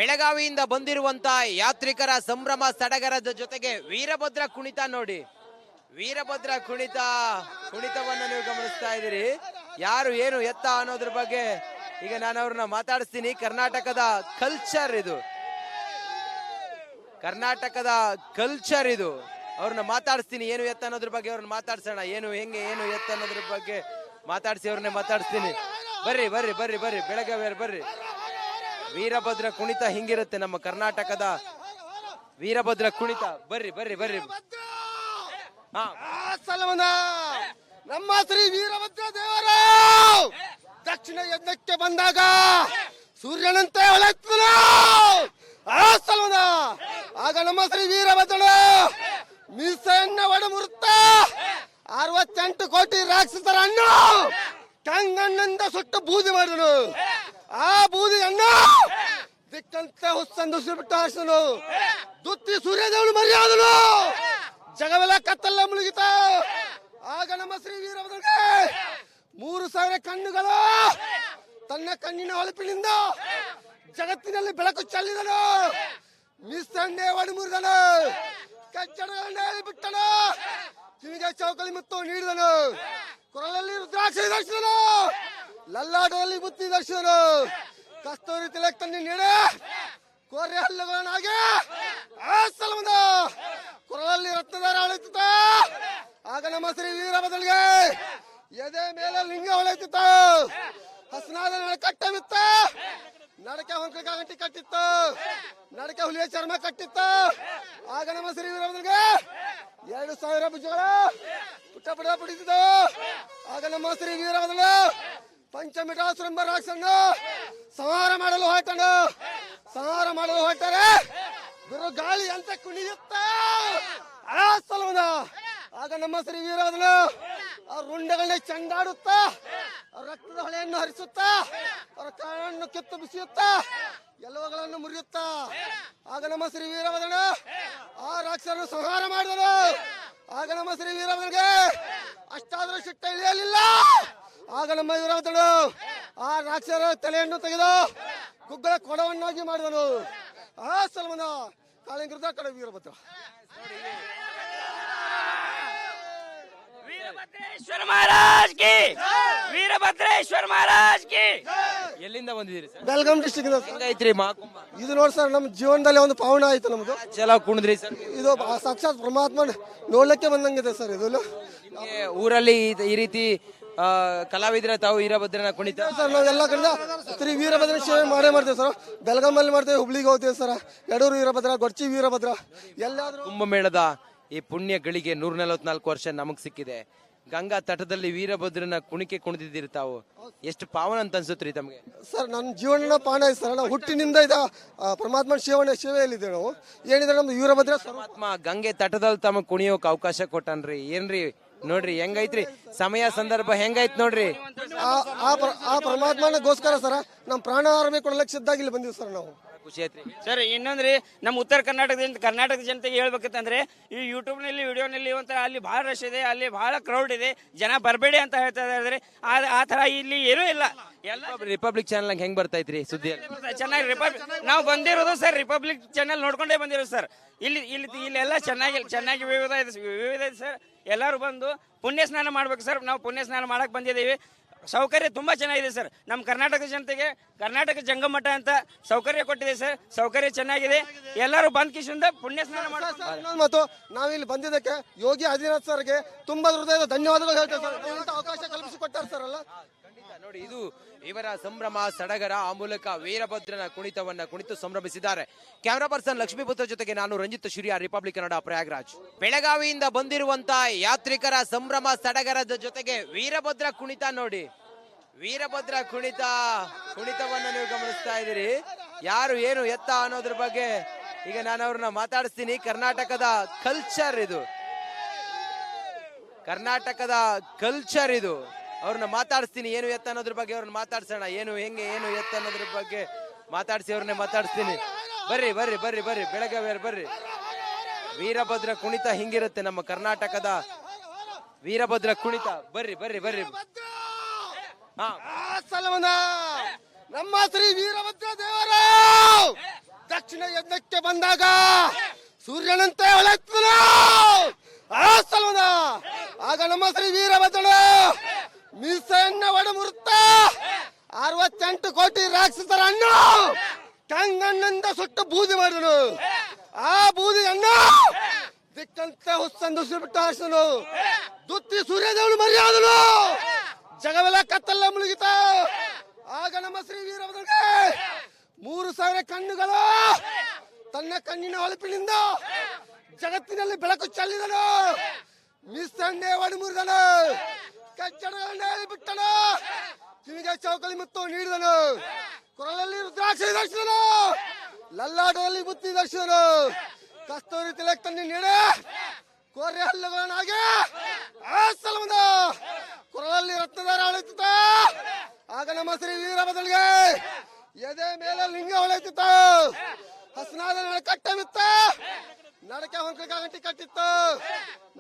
ಬೆಳಗಾವಿಯಿಂದ ಬಂದಿರುವಂತ ಯಾತ್ರಿಕರ ಸಂಭ್ರಮ ಸಡಗರದ ಜೊತೆಗೆ ವೀರಭದ್ರ ಕುಣಿತ ನೋಡಿ. ವೀರಭದ್ರ ಕುಣಿತವನ್ನ ನೀವು ಗಮನಿಸ್ತಾ ಇದ್ದೀರಿ. ಯಾರು ಏನು ಎತ್ತ ಅನ್ನೋದ್ರ ಬಗ್ಗೆ ಈಗ ನಾನು ಅವ್ರನ್ನ ಮಾತಾಡಿಸ್ತೀನಿ. ಕರ್ನಾಟಕದ ಕಲ್ಚರ್ ಇದು, ಕರ್ನಾಟಕದ ಕಲ್ಚರ್ ಇದು. ಅವ್ರನ್ನ ಮಾತಾಡಿಸ್ತೀನಿ, ಏನು ಎತ್ತ ಅನ್ನೋದ್ರ ಬಗ್ಗೆ ಅವ್ರನ್ನ ಮಾತಾಡ್ಸೋಣ. ಏನು ಹೆಂಗೆ ಏನು ಎತ್ತ ಅನ್ನೋದ್ರ ಬಗ್ಗೆ ಮಾತಾಡಿಸಿ ಅವ್ರನ್ನೇ ಮಾತಾಡಿಸ್ತೀನಿ. ಬರ್ರಿ ಬರ್ರಿ ಬರ್ರಿ ಬರ್ರಿ ಬೆಳಗಾವಿಯವ್ರು ಬರ್ರಿ. ವೀರಭದ್ರ ಕುಣಿತ ಹಿಂಗಿರುತ್ತೆ, ನಮ್ಮ ಕರ್ನಾಟಕದ ವೀರಭದ್ರ ಕುಣಿತ. ಬರ್ರಿ ಬರ್ರಿ ಬರ್ರಿ. ನಮ್ಮ ಶ್ರೀ ವೀರಭದ್ರ ದೇವರು ದಕ್ಷಿಣ ಯಜ್ಞಕ್ಕೆ ಬಂದಾಗ ಸೂರ್ಯನಂತೆ ಹೊಳೆಯುತ್ತನು. ಆಗ ನಮ್ಮ ಶ್ರೀ ವೀರಭದ್ರನು ಮೀಸೆಯನ್ನ ಒಡಮುರುತ್ತ 68 ಕೋಟಿ ರಾಕ್ಷಸರ ಹಣ್ಣು ಕಂಗಣ್ಣಿಂದ ಸುಟ್ಟು ಬೂದಿ ಮಾಡಿದನು. ಆ ಬೂದಿಯನ್ನು ದಿಕ್ಕಂತೆ ಹುಸ್ಸಂದು ಬಿಟ್ಟು ಹಾರಿಸಿದನು. ದುತ್ತಿ ಸೂರ್ಯದೇವನು ಮರ್ಯಾದನು. ಜಗವೆಲ್ಲ ಕತ್ತಲ್ಲ ಮುಳುಗಿತ. ಆಗ ನಮ್ಮ ಶ್ರೀ ವೀರಭದ್ರನಿಗೆ 3000 ಕಣ್ಣುಗಳು ತನ್ನ ಕಣ್ಣಿನ ಹೊಳಪಿನಿಂದ ಜಗತ್ತಿನಲ್ಲಿ ಬೆಳಕು ಚೆಲ್ಲಿದನು. ಮೀಸನ್ನೇ ಒಡಮುರಿದನು, ಕಚ್ಚಡಗಳನ್ನೇ ಬಿಟ್ಟನು, ಕಿವಿಗೆ ಚೌಕಲಿ ಮುತ್ತು ನೀಡಿದನು, ಕೊರಳಲ್ಲಿ ರುದ್ರಾಕ್ಷಿ ಧರಿಸಿದನು, ಲಲ್ಲಾಟದಲ್ಲಿ ಬುತ್ತಿ ಧರಿಸಿದನು, ಕಸ್ತೂರಿ ತಿಲಕ್ ತನ್ನಿ ನೀಡಿ ಕೋರೆ ಹಲ್ಲುಗಳನ್ನಾಗಿ ಕೊರಳಲ್ಲಿ ರತ್ನದಾರ ಹೊಳೆಯುತ್ತ. ಆಗ ನಮ್ಮ ಶ್ರೀ ವೀರಭದ್ರನಿಗೆ ಎದೆ ಮೇಲೆ ಲಿಂಗ ಹೊಳೆಯುತ್ತ. ಹಸನಾದ ಕಟ್ಟ ಬಿತ್ತ, ನಡಕೆ ಹೊಂಕಲಿಕ ಗಂಟಿ ಕಟ್ಟಿತ್ತು, ನಡಕೆ ಹುಲಿಯ ಚರ್ಮ ಕಟ್ಟಿತ್ತು. ಆಗ ನಮ್ಮ ಶ್ರೀ ವೀರಭದ್ರನಿಗೆ 2000 ಭುಜಗಳು ಪುಟ್ಟ ಪುಟ ಪುಡಿತಿದ್ದು. ಆಗ ನಮ್ಮ ಶ್ರೀ ವೀರಭದ್ರನು ಪಂಚಮಿಟಾಸುರ ಎಂಬ ರಾಕ್ಷಸನ್ನು ಸಂಹಾರ ಮಾಡಲು ಹೊರಟರೆ ಗುರು ಗಾಳಿ ಅಂತ ಕುಣಿಯುತ್ತ. ಆಗ ನಮ್ಮ ಶ್ರೀ ವೀರಭದ್ರನು ಆ ರುಂಡಗಳನ್ನೇ ಚಂಡಾಡುತ್ತಾ, ರಕ್ತದ ಹೊಳೆಯನ್ನು ಹರಿಸುತ್ತಾ, ಅವರ ಕಾಲನ್ನು ಕಿತ್ತು ಬಿಸಿಯುತ್ತಾ, ಎಲ್ಲವುಗಳನ್ನು ಮುರಿಯುತ್ತಾ. ಆಗ ನಮ್ಮ ಶ್ರೀ ವೀರಭದ್ರನು ಆ ರಾಕ್ಷಸರನ್ನು ಸಂಹಾರ ಮಾಡಿದನು. ಆಗ ನಮ್ಮ ಶ್ರೀ ವೀರಭದ್ರನಿಗೆ ಅಷ್ಟಾದರೂ ಸಿಟ್ಟ ಇಳಿಯಲಿಲ್ಲ. ಆಗ ನಮ್ಮ ವೀರಭದ್ರನು ಆ ರಾಕ್ಷಸರ ತಲೆಯನ್ನು ತೆಗೆದು ಗುಗ್ಗಳ ಕೊಡವನ್ನಾಗಿ ಮಾಡಿದನು. ಆ ಸಲ್ಮನ ಕಾಳಿಂಗರದ ಕಡೆ ವೀರಭದ್ರ. वीरभद्रेश्वर महाराज की, वीरभद्रेश्वर महाराज की. ಎಲ್ಲಿಂದ ಬಂದಿದ್ದೀರಿ ಸರ್? ಬೆಳಗಾಂ ಡಿಸ್ಟ್ರಿಕ್ಟ್ ಹೆಂಗೈತ್ರಿ ಮಹಾಕುಂಭ? ಇದು ನೋಡಿ ಸರ್, ನಮ್ಮ ಜೀವನದಲ್ಲಿ ಒಂದು ಪಾವನ ಆಯ್ತು ನಮ್ದು. ಚಲೋ ಕುಣಿದ್ರಿ ಸರ್? ಇದು ಸಾಕ್ಷಾತ್ ಪರಮಾತ್ಮ ನೋಡ್ಲಿಕ್ಕೆ ಬಂದಂಗಿದೆ ಸರ್. ಇದು ನಿಮ್ಗೆ ಊರಲ್ಲಿ ಈ ರೀತಿ ಕಲಾವಿದರ ತಾವು ವೀರಭದ್ರನ ಕುಣಿತ ಸರ್ ನಾವೆಲ್ಲ ಕಡೆ ಶ್ರೀ ವೀರಭದ್ರ ಸೇವೆ ಮಾಡೇ ಮಾಡ್ತೇವೆ ಸರ್. ಬೆಳಗಾಮಲ್ಲಿ ಮಾಡ್ತೇವೆ, ಹುಬ್ಳಿಗೆ ಹೋಗ್ತೇವೆ ಸರ್. ಯಡೂರು ವೀರಭದ್ರ, ಗೊರ್ಚಿ ವೀರಭದ್ರ, ಎಲ್ಲಾದ್ರೂ. ಕುಂಭಮೇಳದ ಈ ಪುಣ್ಯ ಗಳಿಗೆ 144 ವರ್ಷ ನಮಗ್ ಸಿಕ್ಕಿದೆ. ಗಂಗಾ ತಟದಲ್ಲಿ ವೀರಭದ್ರನ ಕುಣಿದಿದ್ದೀರಿ ತಾವು. ಎಷ್ಟು ಪಾವನ ಅಂತ ಅನ್ಸುತ್ರಿ ತಮ್ಗೆ? ಸರ್ ನನ್ನ ಜೀವನ ಪಾವನ ಆಯ್ತು ಸರ್. ನಾವು ಹುಟ್ಟಿನಿಂದ ಪರಮಾತ್ಮನ ಸೇವೆಯಲ್ಲಿದ್ದೇವೆ ನಾವು. ಏನಿದ್ರೆ ನಮ್ದು ವೀರಭದ್ರ ಪರಮಾತ್ಮ ಗಂಗೆ ತಟದಲ್ಲಿ ತಮಗ್ ಕುಣಿಯೋಕ್ ಅವಕಾಶ ಕೊಟ್ಟನ್ರಿ. ಏನ್ರಿ ನೋಡ್ರಿ ಹೆಂಗೈತ್ರಿ ಸಮಯ ಸಂದರ್ಭ ಹೆಂಗೈತ್ ನೋಡ್ರಿ. ಆ ಪರಮಾತ್ಮನಗೋಸ್ಕರ ಸರ್ ನಮ್ಮ ಪ್ರಾಣ ಆರ್ಮಿ ಕೊಡಲಿಕ್ಕೆ ಸಿದ್ಧಾಗಿ ಇಲ್ಲಿ ಬಂದಿವಿ ಸರ್ ನಾವು. ಖುಷಿ ಐತ್ರಿ ಸರ್. ಇನ್ನೊಂದ್ರಿ, ನಮ್ಮ ಉತ್ತರ ಕರ್ನಾಟಕ ಜನತೆಗೆ ಹೇಳ್ಬೇಕಂತಂದ್ರೆ ಈ ಯೂಟ್ಯೂಬ್ ನಲ್ಲಿ ವಿಡಿಯೋನಲ್ಲಿ ಒಂಥರ ಅಲ್ಲಿ ಬಹಳ ರಶ್ ಇದೆ, ಅಲ್ಲಿ ಬಹಳ ಕ್ರೌಡ್ ಇದೆ, ಜನ ಬರಬೇಡಿ ಅಂತ ಹೇಳ್ತಾ ಇದ್ದಾರೆ. ಆ ತರ ಇಲ್ಲಿ ಏನೂ ಇಲ್ಲ. ಎಲ್ಲ ರಿಪಬ್ಲಿಕ್ ಚಾನಲ್ ಹೆಂಗ್ ಬರ್ತಾ ಇದ್ರಿ ಸುದ್ದಿ? ಚೆನ್ನಾಗಿ ನಾವು ಬಂದಿರೋದು ಸರ್ ರಿಪಬ್ಲಿಕ್ ಚಾನೆಲ್ ನೋಡ್ಕೊಂಡೇ ಬಂದಿರೋದು ಸರ್. ಇಲ್ಲೆಲ್ಲ ಚೆನ್ನಾಗಿ ವಿವಿಧ ಇದೆ ಸರ್. ಎಲ್ಲರೂ ಬಂದು ಪುಣ್ಯ ಸ್ನಾನ ಮಾಡ್ಬೇಕು ಸರ್. ನಾವು ಪುಣ್ಯ ಸ್ನಾನ ಮಾಡಕ್ ಬಂದಿದ್ದೀವಿ. ಸೌಕರ್ಯ ತುಂಬಾ ಚೆನ್ನಾಗಿದೆ ಸರ್. ನಮ್ಮ ಕರ್ನಾಟಕ ಜನತೆಗೆ ಕರ್ನಾಟಕ ಜಂಗಮಠ ಅಂತ ಸೌಕರ್ಯ ಕೊಟ್ಟಿದೆ ಸರ್. ಸೌಕರ್ಯ ಚೆನ್ನಾಗಿದೆ. ಎಲ್ಲರೂ ಬಂದ್ ಕಿಶಿಂದ ಪುಣ್ಯ ಸ್ನಾನ ಮಾಡ್ತಾರೆ. ಮತ್ತು ನಾವಿಲ್ಲಿ ಬಂದಿದ್ದಕ್ಕೆ ಯೋಗಿ ಆದಿತ್ಯನಾಥ್ ಸರ್ಗೆ ತುಂಬಾ ಹೃದಯದ ಧನ್ಯವಾದಗಳು ಹೇಳ್ತೇವೆ ಸರ್. ಅವಕಾಶ ಕಲ್ಪಿಸಿಕೊಟ್ಟಾರೆ ಸರ್ ಎಲ್ಲ. ನೋಡಿ, ಇದು ಇವರ ಸಂಭ್ರಮ ಸಡಗರ. ಆ ಮೂಲಕ ವೀರಭದ್ರನ ಕುಣಿತವನ್ನ ಕುಣಿತು ಸಂಭ್ರಮಿಸಿದ್ದಾರೆ. ಕ್ಯಾಮರಾ ಪರ್ಸನ್ ಲಕ್ಷ್ಮೀಪುತ್ರ ಜೊತೆಗೆ ನಾನು ರಂಜಿತ್ ಶಿರಿಯಾ, ರಿಪಬ್ಲಿಕ್ ಕನ್ನಡ, ಪ್ರಯಾಗ್ರಾಜ್. ಬೆಳಗಾವಿಯಿಂದ ಬಂದಿರುವಂತ ಯಾತ್ರಿಕರ ಸಂಭ್ರಮ ಸಡಗರದ ಜೊತೆಗೆ ವೀರಭದ್ರ ಕುಣಿತ ನೋಡಿ. ವೀರಭದ್ರ ಕುಣಿತವನ್ನ ನೀವು ಗಮನಿಸ್ತಾ ಇದ್ದೀರಿ. ಯಾರು ಏನು ಎತ್ತ ಅನ್ನೋದ್ರ ಬಗ್ಗೆ ಈಗ ನಾನು ಅವ್ರನ್ನ ಮಾತಾಡಿಸ್ತೀನಿ. ಕರ್ನಾಟಕದ ಕಲ್ಚರ್ ಇದು, ಕರ್ನಾಟಕದ ಕಲ್ಚರ್ ಇದು. ಅವ್ರನ್ನ ಮಾತಾಡಿಸ್ತೀನಿ, ಏನು ಎತ್ತ ಅನ್ನೋದ್ರ ಬಗ್ಗೆ ಅವ್ರನ್ನ ಮಾತಾಡ್ಸೋಣ. ಏನು ಹೆಂಗೆ ಏನು ಎತ್ತ ಅನ್ನೋದ್ರ ಬಗ್ಗೆ ಮಾತಾಡಿಸಿ ಅವ್ರನ್ನೇ ಮಾತಾಡಿಸ್ತೀನಿ. ಬರ್ರಿ ಬರ್ರಿ ಬರ್ರಿ ಬರ್ರಿ ಬೆಳಗಾವಿಯವ್ರು ಬರ್ರಿ. ವೀರಭದ್ರ ಕುಣಿತ ಹಿಂಗಿರುತ್ತೆ, ನಮ್ಮ ಕರ್ನಾಟಕದ ವೀರಭದ್ರ ಕುಣಿತ. ಬರ್ರಿ ಬರ್ರಿ ಬರ್ರಿ. ನಮ್ಮ ಶ್ರೀ ವೀರಭದ್ರ ದೇವರು ಸೂರ್ಯನ ಯಜ್ಞಕ್ಕೆ ಬಂದಾಗ ಸೂರ್ಯನಂತೆ ಹೊಳೆಯುತ್ತದ ಆ ಸಲುದ ಆಗ ನಮ್ಮ ಶ್ರೀ ವೀರಭದ್ರನು ಮೀಸೆಯನ್ನ ಒಡಮುರುತ್ತ 68 ಕೋಟಿ ರಾಕ್ಷಸರ ಹಣ್ಣು ಕಂಗಣ್ಣಿಂದ ಸುಟ್ಟು ಬೂದಿ ಮಾಡಿದನು. ಆ ಬೂದಿಯನ್ನು ದಿಕ್ಕಂತೆ ಹುಸ್ಸಂದು ಬಿಟ್ಟು ಹಾರಿಸಿದನು. ದುತ್ತಿ ಸೂರ್ಯದೇವನು ಮರ್ಯಾದನು. ಜಗವೆಲ್ಲ ಕತ್ತಲ್ಲ ಮುಳುಗಿತ. ಆಗ ನಮ್ಮ ಶ್ರೀ ವೀರಭದ್ರನಿಗೆ 3000 ಕಣ್ಣುಗಳು ತನ್ನ ಕಣ್ಣಿನ ಹೊಳಪಿನಿಂದ ಜಗತ್ತಿನಲ್ಲಿ ಬೆಳಕು ಚೆಲ್ಲಿದನು. ಮೀಸನ್ನೇ ಒಡಮುರಿದನು. ಕಚ್ಚಡಗಳನ್ನೇ ಬಿಟ್ಟನು. ಕಿವಿಗೆ ಚೌಕಲಿ ಮುತ್ತು ನೀಡಿದನು. ಕೊರಳಲ್ಲಿ ರುದ್ರಾಕ್ಷಿ ಧರಿಸಿದನು. ಲಲ್ಲಾಟದಲ್ಲಿ ಮುತ್ತಿ ಧರಿಸಿದನು. ಕಸ್ತೂರಿ ತಿಲಕ್ ತನ್ನಿ ನೀಡಿ ಕೋರೆ ಹಲ್ಲುಗಳನ್ನಾಗಿ ಆ ಸಲಮದ ಕೊರಳಲ್ಲಿ ರತ್ನದಾರ ಹೊಳೆಯುತ್ತ. ಆಗ ನಮ್ಮ ಶ್ರೀ ವೀರಭದ್ರನಿಗೆ ಎದೆ ಮೇಲೆ ಲಿಂಗ ಹೊಳೆಯುತ್ತ. ಹಸನಾದ ನಡಕಟ್ಟೆ ಬಿತ್ತ. ನಡಕೆ ಹೊಂಕ ಗಂಟಿ ಕಟ್ಟಿತ್ತು.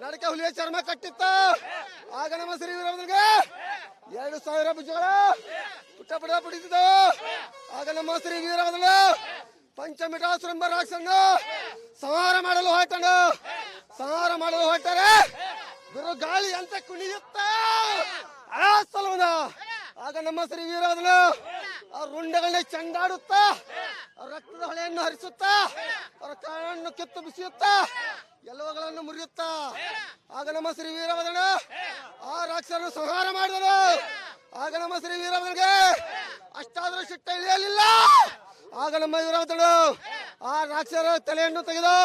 ನಡಕೆ ಹುಲಿಯ ಚರ್ಮ ಕಟ್ಟಿತ್ತು. ಆಗ ನಮ್ಮ ಶ್ರೀ ವೀರಭದ್ರನಿಗೆ 2000 ಭುಜಗಳ ಪುಟ್ಟ ಪುಟ ಪುಡಿಸಿದ್ದು. ಆಗ ನಮ್ಮ ಶ್ರೀ ವೀರಭದ್ರನು ಪಂಚಮಿಟಾಸುರ ಎಂಬ ರಾಕ್ಷಸನ್ನು ಸಂಹಾರ ಮಾಡಲು ಹೊರಟಾರೆ ಗುರು ಗಾಳಿ ಅಂತ ಕುಣಿಯುತ್ತ ಆ ಸಲುದ. ಆಗ ನಮ್ಮ ಶ್ರೀ ವೀರಭದ್ರನು ಅವ್ರ ರುಂಡಗಳನ್ನ ಚಂಡಾಡುತ್ತಾ ಅವ್ರ ರಕ್ತದ ಹೊಳೆಯನ್ನು ಹರಿಸುತ್ತಾ ಅವರ ಕಾಳನ್ನು ಕಿತ್ತು ಬಿಸಿಯುತ್ತಾ ಎಲ್ಲವುಗಳನ್ನು ಮುರಿಯುತ್ತಾ. ಆಗ ನಮ್ಮ ಶ್ರೀ ವೀರಭದ್ರನು ಆ ರಾಕ್ಷಸರನ್ನು ಸಂಹಾರ ಮಾಡಿದನು. ಆಗ ನಮ್ಮ ಶ್ರೀ ವೀರಭದ್ರನಿಗೆ ಅಷ್ಟಾದರೂ ಸಿಟ್ಟ ಇಳಿಯಲಿಲ್ಲ. ಆಗ ನಮ್ಮ ವೀರಭದ್ರನು ಆ ರಾಕ್ಷಸರ ತಲೆಯನ್ನು ತೆಗೆದು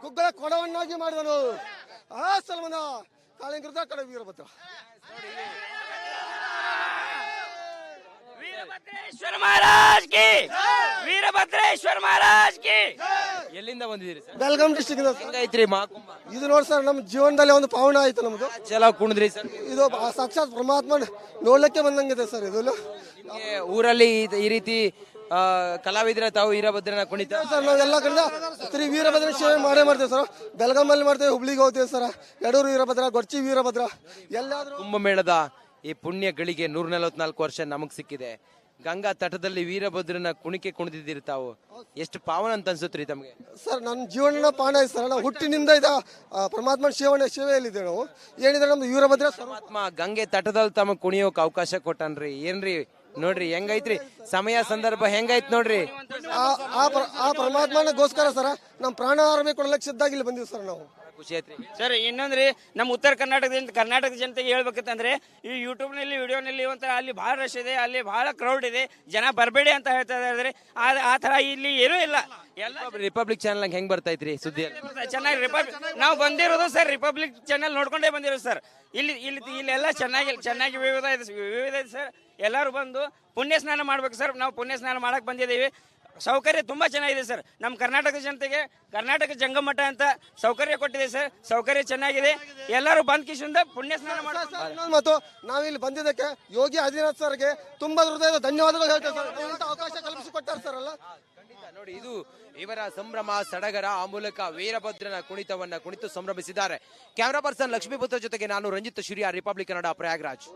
ಗುಗ್ಗಳ ಕೊಡವನ್ನಾಗಿ ಮಾಡಿದನು. ಆ ಸಲಮನ ಕಾಳಿಂಗರದ ಕಡೆ ವೀರಭದ್ರ. ವೀರಭದ್ರೇಶ್ವರ ಮಹಾರಾಜ್ ಕಿ, ವೀರಭದ್ರೇಶ್ವರ ಮಹಾರಾಜ್ ಕಿ. ಎಲ್ಲಿಂದ ಬಂದಿದ್ದೀರಿ ಸರ್? ಬೆಲ್ಗಾಂ ಡಿಸ್ಟ್ರಿಕ್ಟ್ ಹೆಂಗೈತ್ರಿ ಮಹಾಕುಂಭ? ಇದು ನೋಡಿ ಸರ್, ನಮ್ಮ ಜೀವನದಲ್ಲಿ ಒಂದು ಪಾವನ ಆಯ್ತು ನಮ್ದು. ಚಲೋ ಕುಣಿದ್ರಿ ಸರ್? ಇದು ಸಾಕ್ಷಾತ್ ಪರಮಾತ್ಮ ನೋಡ್ಲಿಕ್ಕೆ ಬಂದಂಗಿದೆ ಸರ್. ಇದು ನಿಮ್ಗೆ ಊರಲ್ಲಿ ಈ ರೀತಿ ಕಲಾವಿದರ ತಾವು ವೀರಭದ್ರನ ಕುಣಿತ ಸರ್ ನಾವೆಲ್ಲ ಕಡೆ ಶ್ರೀ ವೀರಭದ್ರ ಸೇವೆ ಮಾಡ್ತೇವೆ ಸರ್. ಬೆಳಗಾಮಲ್ಲಿ ಮಾಡ್ತೇವೆ, ಹುಬ್ಳಿಗೆ ಹೋಗ್ತೇವೆ ಸರ್. ಯಡೂರು ವೀರಭದ್ರ, ಗೊರ್ಚಿ ವೀರಭದ್ರ ಎಲ್ಲಾದ್ರೂ. ಕುಂಭಮೇಳದ ಈ ಪುಣ್ಯ ಗಳಿಗೆ 144 ವರ್ಷ ನಮಗ್ ಸಿಕ್ಕಿದೆ. ಗಂಗಾ ತಟದಲ್ಲಿ ವೀರಭದ್ರನ ಕುಣಿಕೆ ಕುಣಿದಿದ್ದೀರಿ ತಾವು. ಎಷ್ಟು ಪಾವನ ಅಂತ ಅನ್ಸುತ್ರಿ ತಮಗೆ? ಸರ್ ನನ್ನ ಜೀವನ ಪಾನ ಐತೆ ಸರ್. ನಾವು ಹುಟ್ಟಿನಿಂದ ಪರಮಾತ್ಮನ ಸೇವೆಯಲ್ಲಿದ್ದೇವೆ ನಾವು. ಏನಿದ್ರೆ ನಮ್ದು ವೀರಭದ್ರ ಪರಮಾತ್ಮ ಗಂಗೆ ತಟದಲ್ಲಿ ತಮಗ್ ಕುಣಿಯೋಕ್ ಅವಕಾಶ ಕೊಟ್ಟನ್ರಿ. ಏನ್ರಿ ನೋಡ್ರಿ ಹೆಂಗೈತ್ರಿ ಸಮಯ ಸಂದರ್ಭ ಹೆಂಗೈತ್ ನೋಡ್ರಿ. ಆ ಪರಮಾತ್ಮನಗೋಸ್ಕರ ಸರ ನಮ್ ಪ್ರಾಣ ಆರ್ಮಿ ಕೊಡ್ಲಿಕ್ಕೆ ಸಿದ್ಧಾಗಿ ಇಲ್ಲಿ ಬಂದಿವಿ ಸರ್ ನಾವು. ಖುಷಿ ಐತ್ರಿ ಸರ್. ಇನ್ನೊಂದ್ರಿ ನಮ್ಮ ಉತ್ತರ ಕರ್ನಾಟಕದ ಜನತೆಗೆ ಹೇಳ್ಬೇಕಂತಂದ್ರೆ ಈ ಯೂಟ್ಯೂಬ್ ನಲ್ಲಿ ವಿಡಿಯೋನಲ್ಲಿ ಒಂಥರ ಅಲ್ಲಿ ಬಹಳ ರಶ್ ಇದೆ, ಅಲ್ಲಿ ಬಹಳ ಕ್ರೌಡ್ ಇದೆ, ಜನ ಬರಬೇಡಿ ಅಂತ ಹೇಳ್ತಾ ಇದ್ದಾರೆ. ಆ ತರ ಇಲ್ಲಿ ಏನೂ ಇಲ್ಲ. ಎಲ್ಲ ರಿಪಬ್ಲಿಕ್ ಚಾನಲ್ ಹೆಂಗ್ ಬರ್ತಾ ಸುದ್ದಿ ಚೆನ್ನಾಗಿ ನಾವು ಬಂದಿರೋದು ಸರ್ ರಿಪಬ್ಲಿಕ್ ಚಾನಲ್ ನೋಡ್ಕೊಂಡೇ ಬಂದಿರೋದು ಸರ್. ಇಲ್ಲೆಲ್ಲ ಚೆನ್ನಾಗಿ ವಿವಿಧ ಇದೆ ಸರ್. ಎಲ್ಲರೂ ಬಂದು ಪುಣ್ಯ ಸ್ನಾನ ಮಾಡ್ಬೇಕು ಸರ್. ನಾವು ಪುಣ್ಯ ಸ್ನಾನ ಮಾಡಕ್ ಬಂದಿದ್ದೀವಿ. ಸೌಕರ್ಯ ತುಂಬಾ ಚೆನ್ನಾಗಿದೆ ಸರ್. ನಮ್ಮ ಕರ್ನಾಟಕ ಜನತೆಗೆ ಕರ್ನಾಟಕ ಜಂಗಮಠ ಅಂತ ಸೌಕರ್ಯ ಕೊಟ್ಟಿದೆ ಸರ್. ಸೌಕರ್ಯ ಚೆನ್ನಾಗಿದೆ. ಎಲ್ಲರೂ ಬಂದ್ ಕಿಶಿಂದ ಪುಣ್ಯ ಸ್ನಾನ ಮಾಡ್ಬೇಕು. ಮತ್ತು ನಾವಿಲ್ಲಿ ಬಂದಿದ್ದಕ್ಕೆ ಯೋಗಿ ಆದಿತ್ಯನಾಥ್ ಸರ್ಗೆ ತುಂಬಾ ಹೃದಯದ ಧನ್ಯವಾದಗಳು ಹೇಳ್ತೇವೆ ಸರ್. ಅವಕಾಶ ಕಲ್ಪಿಸಿಕೊಟ್ಟಾರೆ ಸರ್. ಅಲ್ಲ ನೋಡಿ, ಇದು ಇವರ ಸಂಭ್ರಮ ಸಡಗರ. ಆ ಮೂಲಕ ವೀರಭದ್ರನ ಕುಣಿತವನ್ನ ಕುಣಿತು ಸಂಭ್ರಮಿಸಿದ್ದಾರೆ. ಕ್ಯಾಮರಾ ಪರ್ಸನ್ ಲಕ್ಷ್ಮೀಪುತ್ರ ಜೊತೆಗೆ ನಾನು ರಂಜಿತ್ ಶಿರಿಯಾ, ರಿಪಬ್ಲಿಕ್ ಕನ್ನಡ, ಪ್ರಯಾಗ್ರಾಜ್.